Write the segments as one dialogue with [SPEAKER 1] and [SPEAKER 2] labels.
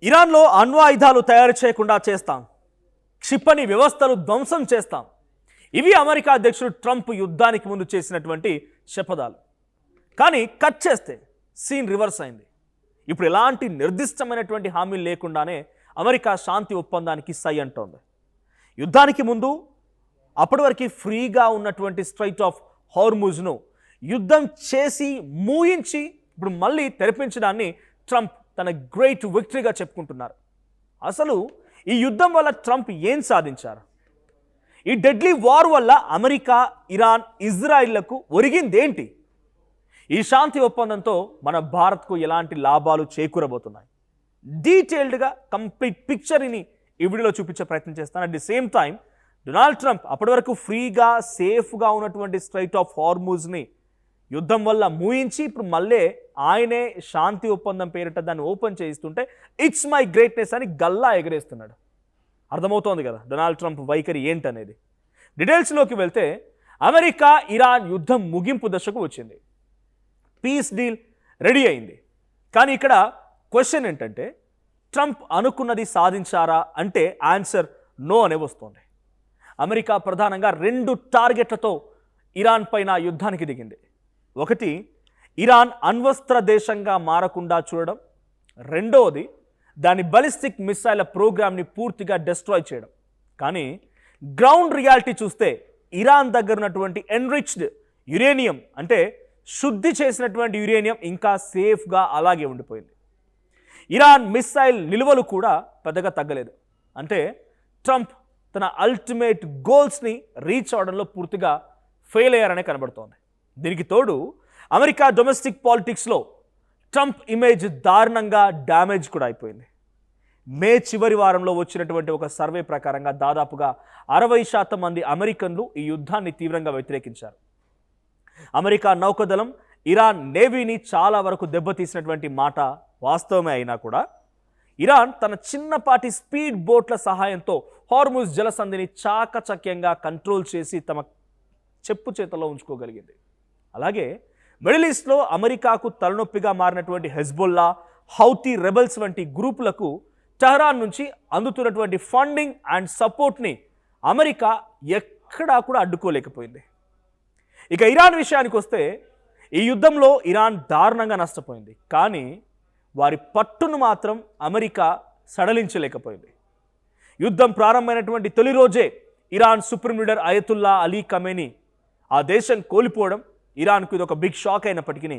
[SPEAKER 1] ఇరాన్లో అణు ఆయుధాలు తయారు చేయకుండా చేస్తాం, క్షిపణి వ్యవస్థలు ధ్వంసం చేస్తాం. ఇవి అమెరికా అధ్యక్షుడు ట్రంప్ యుద్ధానికి ముందు చేసినటువంటి శపథాలు. కానీ కట్ చేస్తే సీన్ రివర్స్ అయింది. ఇప్పుడు ఎలాంటి నిర్దిష్టమైనటువంటి హామీలు లేకుండానే అమెరికా శాంతి ఒప్పందానికి సై అంటోంది. యుద్ధానికి ముందు అప్పటి వరకు ఫ్రీగా ఉన్నటువంటి స్ట్రైట్ ఆఫ్ హార్ముజ్ను యుద్ధం చేసి మూయించి ఇప్పుడు మళ్ళీ తెరపించడాన్ని ట్రంప్ తన గ్రేట్ విక్టరీగా చెప్పుకుంటున్నారు. అసలు ఈ యుద్ధం వల్ల ట్రంప్ ఏం సాధించారు? ఈ డెడ్లీ వార్ వల్ల అమెరికా, ఇరాన్, ఇజ్రాయిల్లకు ఒరిగిందేంటి? ఈ శాంతి ఒప్పందంతో మన భారత్కు ఎలాంటి లాభాలు చేకూరబోతున్నాయి? డీటెయిల్డ్గా కంప్లీట్ పిక్చర్ని ఈ వీడియోలో చూపించే ప్రయత్నం చేస్తాను. At the same time Donald Trump అప్పటి వరకు ఫ్రీగా, సేఫ్గా ఉన్నటువంటి స్ట్రైట్ ఆఫ్ హార్ముజ్ని యుద్ధం వల్ల మూయించి ఇప్పుడు మళ్ళీ ఆయనే శాంతి ఒప్పందం పేరిట దాన్ని ఓపెన్ చేయిస్తుంటే ఇట్స్ మై గ్రేట్నెస్ అని గల్లా ఎగరేస్తున్నాడు. అర్థమవుతోంది కదా డొనాల్డ్ ట్రంప్ వైఖరి ఏంటనేది. డీటెయిల్స్లోకి వెళ్తే అమెరికా, ఇరాన్ యుద్ధం ముగింపు దశకు వచ్చింది. పీస్ డీల్ రెడీ అయింది. కానీ ఇక్కడ క్వశ్చన్ ఏంటంటే ట్రంప్ అనుకున్నది సాధించారా అంటే ఆన్సర్ నో అనే వస్తుంది. అమెరికా ప్రధానంగా 2 టార్గెట్లతో ఇరాన్ పైన యుద్ధానికి దిగింది. ఒకటి, ఇరాన్ అణ్వస్త్ర దేశంగా మారకుండా చూడడం. రెండవది, దాని బాలిస్టిక్ మిసైల్ ప్రోగ్రామ్ని పూర్తిగా డిస్ట్రాయ్ చేయడం. కానీ గ్రౌండ్ రియాలిటీ చూస్తే ఇరాన్ దగ్గర ఉన్నటువంటి ఎన్రిచ్డ్ యురేనియం అంటే శుద్ధి చేసినటువంటి యురేనియం ఇంకా సేఫ్గా అలాగే ఉండిపోయింది. ఇరాన్ మిసైల్ నిల్వలు కూడా పెద్దగా తగ్గలేదు. అంటే ట్రంప్ తన అల్టిమేట్ గోల్స్ని రీచ్ అవడంలో పూర్తిగా ఫెయిల్ అయ్యారనే కనబడుతోంది. దీనికి తోడు అమెరికా డొమెస్టిక్ పాలిటిక్స్లో ట్రంప్ ఇమేజ్ దారుణంగా డ్యామేజ్ కూడా అయిపోయింది. మే చివరి వారంలో వచ్చినటువంటి ఒక సర్వే ప్రకారంగా దాదాపుగా 60% మంది అమెరికన్లు ఈ యుద్ధాన్ని తీవ్రంగా వ్యతిరేకించారు. అమెరికా నౌకాదళం ఇరాన్ నేవీని చాలా వరకు దెబ్బతీసినటువంటి మాట వాస్తవమే అయినా కూడా ఇరాన్ తన చిన్నపాటి స్పీడ్ బోట్ల సహాయంతో హార్ముజ్ జలసంధిని చాకచక్యంగా కంట్రోల్ చేసి తమ చెప్పు చేతల్లో ఉంచుకోగలిగింది. అలాగే మిడిల్ ఈస్ట్లో అమెరికాకు తలనొప్పిగా మారినటువంటి హెజ్బొల్లా, హౌతీ రెబల్స్ వంటి గ్రూపులకు టెహరాన్ నుంచి అందుతున్నటువంటి ఫండింగ్ అండ్ సపోర్ట్ని అమెరికా ఎక్కడా కూడా అడ్డుకోలేకపోయింది. ఇక ఇరాన్ విషయానికి వస్తే ఈ యుద్ధంలో ఇరాన్ దారుణంగా నష్టపోయింది. కానీ వారి పట్టును మాత్రం అమెరికా సడలించలేకపోయింది. యుద్ధం ప్రారంభమైనటువంటి తొలి రోజే Iran supreme leader Ayatollah Ali Khamenei ఆ దేశం కోల్పోవడం ఇరాన్కు ఇది ఒక బిగ్ షాక్ అయినప్పటికీ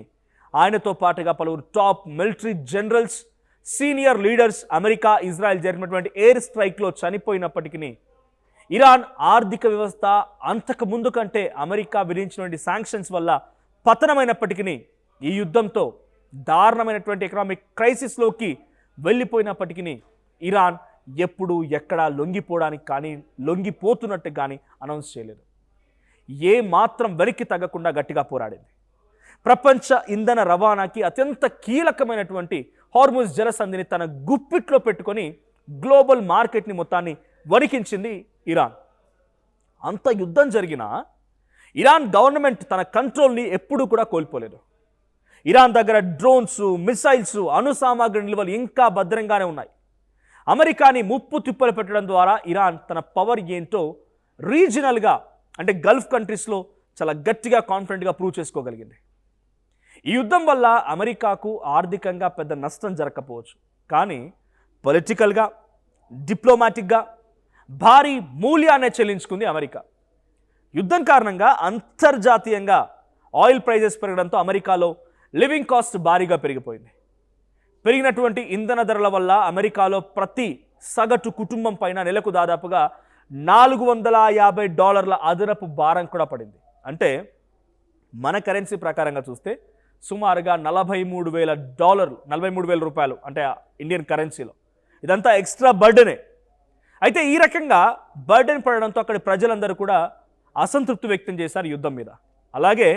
[SPEAKER 1] ఆయనతో పాటుగా పలువురు top military generals, senior leaders America, Israel జరిగినటువంటి ఎయిర్ స్ట్రైక్లో చనిపోయినప్పటికీ ఇరాన్ ఆర్థిక వ్యవస్థ అంతకు ముందు కంటే అమెరికా విధించినటువంటి శాంక్షన్స్ వల్ల పతనమైనప్పటికీ ఈ యుద్ధంతో దారుణమైనటువంటి ఎకనామిక్ క్రైసిస్లోకి వెళ్ళిపోయినప్పటికీ ఇరాన్ ఎప్పుడు ఎక్కడా లొంగిపోవడానికి కానీ, లొంగిపోతున్నట్టు కానీ అనౌన్స్ చేయలేదు. ఏ మాత్రం వెనక్కి తగ్గకుండా గట్టిగా పోరాడింది. ప్రపంచ ఇంధన రవాణాకి అత్యంత కీలకమైనటువంటి హార్ముజ్ జలసంధిని తన గుప్పిట్లో పెట్టుకొని గ్లోబల్ మార్కెట్ని మొత్తాన్ని వణికించింది ఇరాన్. అంత యుద్ధం జరిగినా ఇరాన్ గవర్నమెంట్ తన కంట్రోల్ని ఎప్పుడూ కూడా కోల్పోలేదు. ఇరాన్ దగ్గర డ్రోన్స్, మిసైల్స్, అణు సామాగ్రి నిల్వలు ఇంకా భద్రంగానే ఉన్నాయి. అమెరికాని ముప్పు తిప్పలు పెట్టడం ద్వారా ఇరాన్ తన పవర్ ఏంటో రీజనల్గా అంటే గల్ఫ్ కంట్రీస్లో చాలా గట్టిగా, కాన్ఫిడెంట్గా ప్రూవ్ చేసుకోగలిగింది. ఈ యుద్ధం వల్ల అమెరికాకు ఆర్థికంగా పెద్ద నష్టం జరగకపోవచ్చు. కానీ పొలిటికల్గా, డిప్లొమాటిక్గా భారీ మూల్యాన్ని చెల్లించుకుంది అమెరికా. యుద్ధం కారణంగా అంతర్జాతీయంగా ఆయిల్ ప్రైజెస్ పెరగడంతో అమెరికాలో లివింగ్ కాస్ట్ భారీగా పెరిగిపోయింది. పెరిగినటువంటి ఇంధన ధరల వల్ల అమెరికాలో ప్రతి సగటు కుటుంబం పైన నెలకు దాదాపుగా $450 అదనపు భారం కూడా పడింది. అంటే మన కరెన్సీ ప్రకారంగా చూస్తే సుమారుగా $43,000 రూపాయలు అంటే ఇండియన్ కరెన్సీలో. ఇదంతా ఎక్స్ట్రా బర్డెనే. అయితే ఈ రకంగా బర్డెన్ పడడంతో అక్కడి ప్రజలందరూ కూడా అసంతృప్తి వ్యక్తం చేశారు యుద్ధం మీద. అలాగే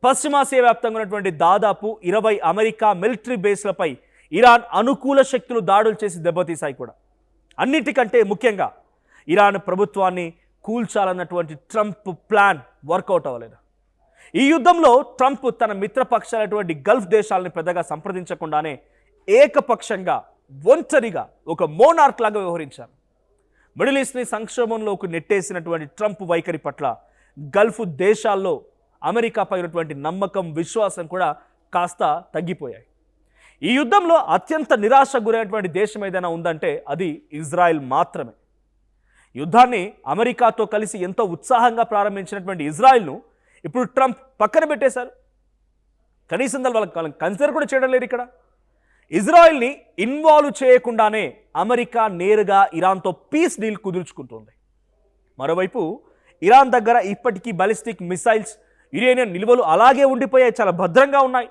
[SPEAKER 1] పశ్చిమాసియా వ్యాప్తంగా ఉన్నటువంటి దాదాపు 20 అమెరికా మిలిటరీ బేస్లపై ఇరాన్ అనుకూల శక్తులు దాడులు చేసి దెబ్బతీశాయి కూడా. అన్నిటికంటే ముఖ్యంగా ఇరాన్ ప్రభుత్వాన్ని కూల్చాలన్నటువంటి ట్రంప్ ప్లాన్ వర్కౌట్ అవ్వలేదు. ఈ యుద్ధంలో ట్రంప్ తన మిత్రపక్షాలైనటువంటి గల్ఫ్ దేశాలను పెద్దగా సంప్రదించకుండానే ఏకపక్షంగా ఒంటరిగా ఒక మోనార్క్ లాగా వ్యవహరించారు. మిడిల్ ఈస్ట్ని సంక్షోభంలోకి నెట్టేసినటువంటి ట్రంప్ వైఖరి పట్ల గల్ఫ్ దేశాల్లో అమెరికాపై ఉన్నటువంటి నమ్మకం, విశ్వాసం కూడా కాస్త తగ్గిపోయాయి. ఈ యుద్ధంలో అత్యంత నిరాశ గురైనటువంటి దేశం ఏదైనా ఉందంటే అది ఇజ్రాయెల్ మాత్రమే. యుద్ధాన్ని అమెరికాతో కలిసి ఎంతో ఉత్సాహంగా ప్రారంభించినటువంటి ఇజ్రాయెల్ను ఇప్పుడు ట్రంప్ పక్కన పెట్టేశారు. కనీసం వాళ్ళకి కన్సిడర్ కూడా చేయడం లేదు. ఇక్కడ ఇజ్రాయెల్ని ఇన్వాల్వ్ చేయకుండానే అమెరికా నేరుగా ఇరాన్తో పీస్ డీల్ కుదుర్చుకుంటుంది. మరోవైపు ఇరాన్ దగ్గర ఇప్పటికీ బాలిస్టిక్ మిసైల్స్, యురేనియం నిల్వలు అలాగే ఉండిపోయాయి, చాలా భద్రంగా ఉన్నాయి.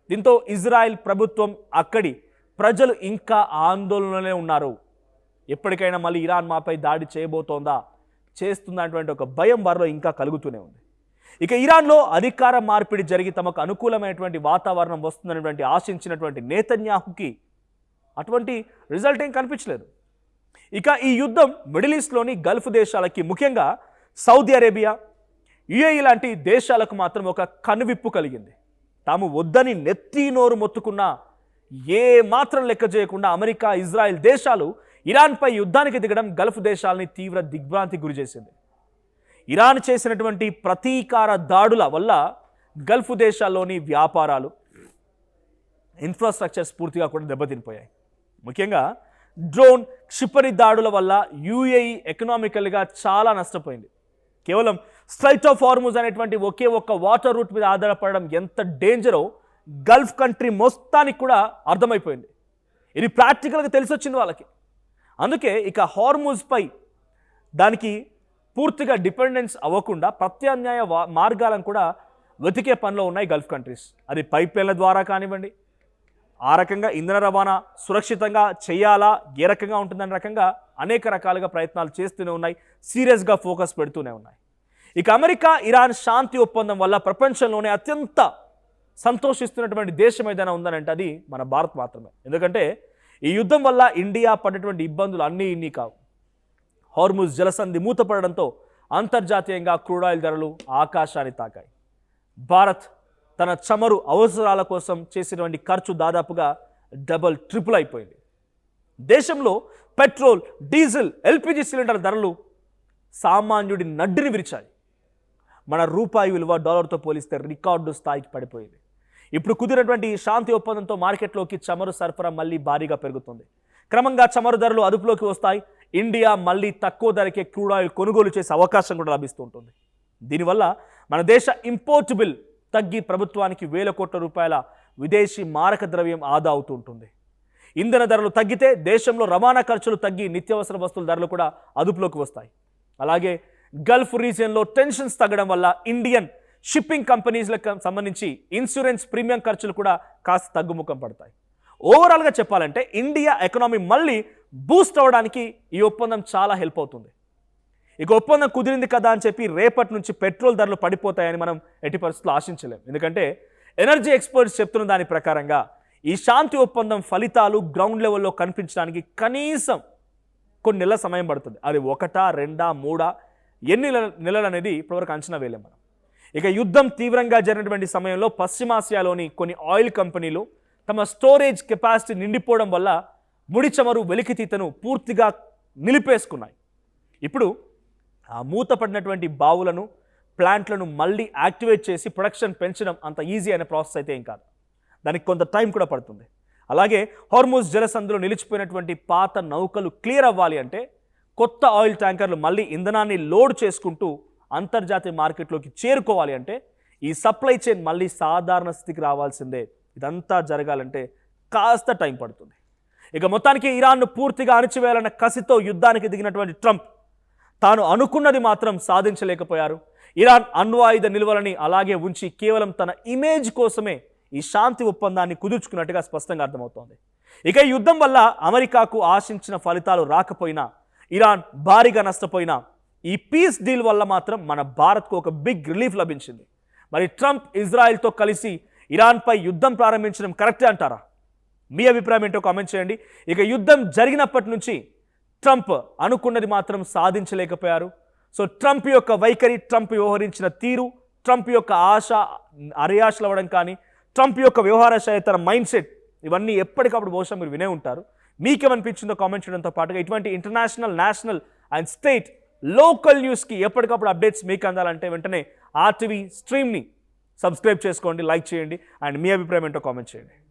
[SPEAKER 1] దీంతో ఇజ్రాయెల్ ప్రభుత్వం, అక్కడి ప్రజలు ఇంకా ఆందోళనలోనే ఉన్నారు. ఎప్పటికైనా మళ్ళీ ఇరాన్ మాపై దాడి చేయబోతోందా, చేస్తున్నటువంటి ఒక భయం వారిలో ఇంకా కలుగుతూనే ఉంది. ఇక ఇరాన్లో అధికార మార్పిడి జరిగి తమకు అనుకూలమైనటువంటి వాతావరణం వస్తుందనేటువంటి ఆశించినటువంటి నేతన్యాహుకి అటువంటి రిజల్ట్ ఏం కనిపించలేదు. ఇక ఈ యుద్ధం మిడిల్ ఈస్ట్లోని గల్ఫ్ దేశాలకి, ముఖ్యంగా సౌదీ అరేబియా, యుఏఈ లాంటి దేశాలకు మాత్రం ఒక కనువిప్పు కలిగింది. తాము వద్దని నెత్తి నోరు మొత్తుకున్నా ఏ మాత్రం లెక్క చేయకుండా అమెరికా, ఇజ్రాయెల్ దేశాలు ఇరాన్పై యుద్ధానికి దిగడం గల్ఫ్ దేశాలని తీవ్ర దిగ్భ్రాంతికి గురిచేసింది. ఇరాన్ చేసినటువంటి ప్రతీకార దాడుల వల్ల గల్ఫ్ దేశాల్లోని వ్యాపారాలు, ఇన్ఫ్రాస్ట్రక్చర్స్ పూర్తిగా కూడా దెబ్బతినిపోయాయి. ముఖ్యంగా డ్రోన్, క్షిపణి దాడుల వల్ల యుఏఈ ఎకనామికల్గా చాలా నష్టపోయింది. కేవలం స్ట్రైట్ ఆఫ్ హార్ముజ్ అనేటువంటి ఒకే ఒక్క వాటర్ రూట్ మీద ఆధారపడడం ఎంత డేంజరో గల్ఫ్ కంట్రీ మొత్తానికి కూడా అర్థమైపోయింది. ఇది ప్రాక్టికల్గా తెలిసి వచ్చింది వాళ్ళకి. అందుకే ఇక హార్ముజ్పై దానికి పూర్తిగా డిపెండెన్స్ అవ్వకుండా ప్రత్యామ్నాయ మార్గాలను కూడా వెతికే పనిలో ఉన్నాయి గల్ఫ్ కంట్రీస్. అది పైప్లైన్ల ద్వారా కానివ్వండి, ఆ రకంగా ఇంధన రవాణా సురక్షితంగా చేయాలా, ఏ రకంగా ఉంటుందనే రకంగా అనేక రకాలుగా ప్రయత్నాలు చేస్తూనే ఉన్నాయి, సీరియస్గా ఫోకస్ పెడుతూనే ఉన్నాయి. ఇక అమెరికా, ఇరాన్ శాంతి ఒప్పందం వల్ల ప్రపంచంలోనే అత్యంత సంతోషిస్తున్నటువంటి దేశం ఏదైనా ఉందనంటే అది మన భారత్ మాత్రమే. ఎందుకంటే ఈ యుద్ధం వల్ల ఇండియా పడ్డటువంటి ఇబ్బందులు అన్నీ ఇన్ని కావు. హార్ముజ్ జలసంధి మూతపడడంతో అంతర్జాతీయంగా క్రూడ్ ఆయిల్ ధరలు ఆకాశాన్ని తాకాయి. భారత్ తన చమురు అవసరాల కోసం చేసినటువంటి ఖర్చు దాదాపుగా డబుల్, ట్రిపుల్ అయిపోయింది. దేశంలో పెట్రోల్, డీజిల్, ఎల్పిజి సిలిండర్ ధరలు సామాన్యుడి నడ్డిని విరిచాయి. మన రూపాయి విలువ డాలర్తో పోలిస్తే రికార్డు స్థాయికి పడిపోయింది. ఇప్పుడు కుదిరినటువంటి శాంతి ఒప్పందంతో మార్కెట్లోకి చమురు సరఫరా మళ్ళీ భారీగా పెరుగుతుంది. క్రమంగా చమురు ధరలు అదుపులోకి వస్తాయి. ఇండియా మళ్ళీ తక్కువ ధరకే క్రూడ్ ఆయిల్ కొనుగోలు చేసే అవకాశం కూడా లభిస్తూ ఉంటుంది. దీనివల్ల మన దేశ ఇంపోర్ట్ బిల్ తగ్గి ప్రభుత్వానికి వేల కోట్ల రూపాయల విదేశీ మారక ద్రవ్యం ఆదా అవుతూ ఉంటుంది. ఇంధన ధరలు తగ్గితే దేశంలో రవాణా ఖర్చులు తగ్గి నిత్యావసర వస్తువుల ధరలు కూడా అదుపులోకి వస్తాయి. అలాగే గల్ఫ్ రీజియన్లో టెన్షన్స్ తగ్గడం వల్ల ఇండియన్ షిప్పింగ్ కంపెనీస్లకు సంబంధించి ఇన్సూరెన్స్ ప్రీమియం ఖర్చులు కూడా కాస్త తగ్గుముఖం పడతాయి. ఓవరాల్గా చెప్పాలంటే ఇండియా ఎకనామీ మళ్ళీ బూస్ట్ అవ్వడానికి ఈ ఒప్పందం చాలా హెల్ప్ అవుతుంది. ఇక ఒప్పందం కుదిరింది కదా అని చెప్పి రేపటి నుంచి పెట్రోల్ ధరలు పడిపోతాయని మనం ఎట్టి పరిస్థితుల్లో ఆశించలేం. ఎందుకంటే ఎనర్జీ ఎక్స్పర్ట్స్ చెప్తున్న దాని ప్రకారంగా ఈ శాంతి ఒప్పందం ఫలితాలు గ్రౌండ్ లెవెల్లో కనిపించడానికి కనీసం కొన్ని నెలల సమయం పడుతుంది. అది 1, 2, 3 ఎన్ని నెలలు అనేది ఇప్పటివరకు అంచనా వేయలేం మనం. ఇక యుద్ధం తీవ్రంగా జరిగినటువంటి సమయంలో పశ్చిమాసియాలోని కొన్ని ఆయిల్ కంపెనీలు తమ స్టోరేజ్ కెపాసిటీ నిండిపోవడం వల్ల ముడి చమురు వెలికితీతను పూర్తిగా నిలిపేసుకున్నాయి. ఇప్పుడు ఆ మూతపడినటువంటి బావులను, ప్లాంట్లను మళ్ళీ యాక్టివేట్ చేసి ప్రొడక్షన్ పెంచడం అంత ఈజీ అయిన ప్రాసెస్ అయితే ఏం కాదు. దానికి కొంత టైం కూడా పడుతుంది. అలాగే హార్ముజ్ జలసంధిలో నిలిచిపోయినటువంటి పాత నౌకలు క్లియర్ అవ్వాలి అంటే కొత్త ఆయిల్ ట్యాంకర్లు మళ్ళీ ఇంధనాన్ని లోడ్ చేసుకుంటూ అంతర్జాతీయ మార్కెట్లోకి చేరుకోవాలి అంటే ఈ సప్లై చైన్ మళ్ళీ సాధారణ స్థితికి రావాల్సిందే. ఇదంతా జరగాలంటే కాస్త టైం పడుతుంది. ఇక మొత్తానికి ఇరాన్ను పూర్తిగా అణిచివేయాలన్న కసితో యుద్ధానికి దిగినటువంటి ట్రంప్ తాను అనుకున్నది మాత్రం సాధించలేకపోయారు. ఇరాన్ అణ్వాయుధ నిల్వలని అలాగే ఉంచి కేవలం తన ఇమేజ్ కోసమే ఈ శాంతి ఒప్పందాన్ని కుదుర్చుకున్నట్టుగా స్పష్టంగా అర్థమవుతోంది. ఇక ఈ యుద్ధం వల్ల అమెరికాకు ఆశించిన ఫలితాలు రాకపోయినా, ఇరాన్ భారీగా నష్టపోయినా, ఈ పీస్ డీల్ వల్ల మాత్రం మన భారత్కు ఒక బిగ్ రిలీఫ్ లభించింది. మరి ట్రంప్ ఇజ్రాయెల్తో కలిసి ఇరాన్పై యుద్ధం ప్రారంభించడం కరెక్టే అంటారా? మీ అభిప్రాయం ఏంటో కామెంట్ చేయండి. ఇక యుద్ధం జరిగినప్పటి నుంచి ట్రంప్ అనుకున్నది మాత్రం సాధించలేకపోయారు. సో ట్రంప్ యొక్క వైఖరి, ట్రంప్ వ్యవహరించిన తీరు, ట్రంప్ యొక్క ఆశ అరయాశలు అవ్వడం కానీ, ట్రంప్ యొక్క వ్యవహార శైలి, తన మైండ్ సెట్, ఇవన్నీ ఎప్పటికప్పుడు బహుశా మీరు వినే ఉంటారు. మీకేమనిపించిందో కామెంట్ చేయడంతో పాటుగా ఇటువంటి international, national and state, local న్యూస్కి ఎప్పటికప్పుడు అప్డేట్స్ మీకు అందాలంటే వెంటనే ఆర్టీవీ స్ట్రీమ్ని సబ్స్క్రైబ్ చేసుకోండి, లైక్ చేయండి అండ్ మీ అభిప్రాయం ఏంటో కామెంట్ చేయండి.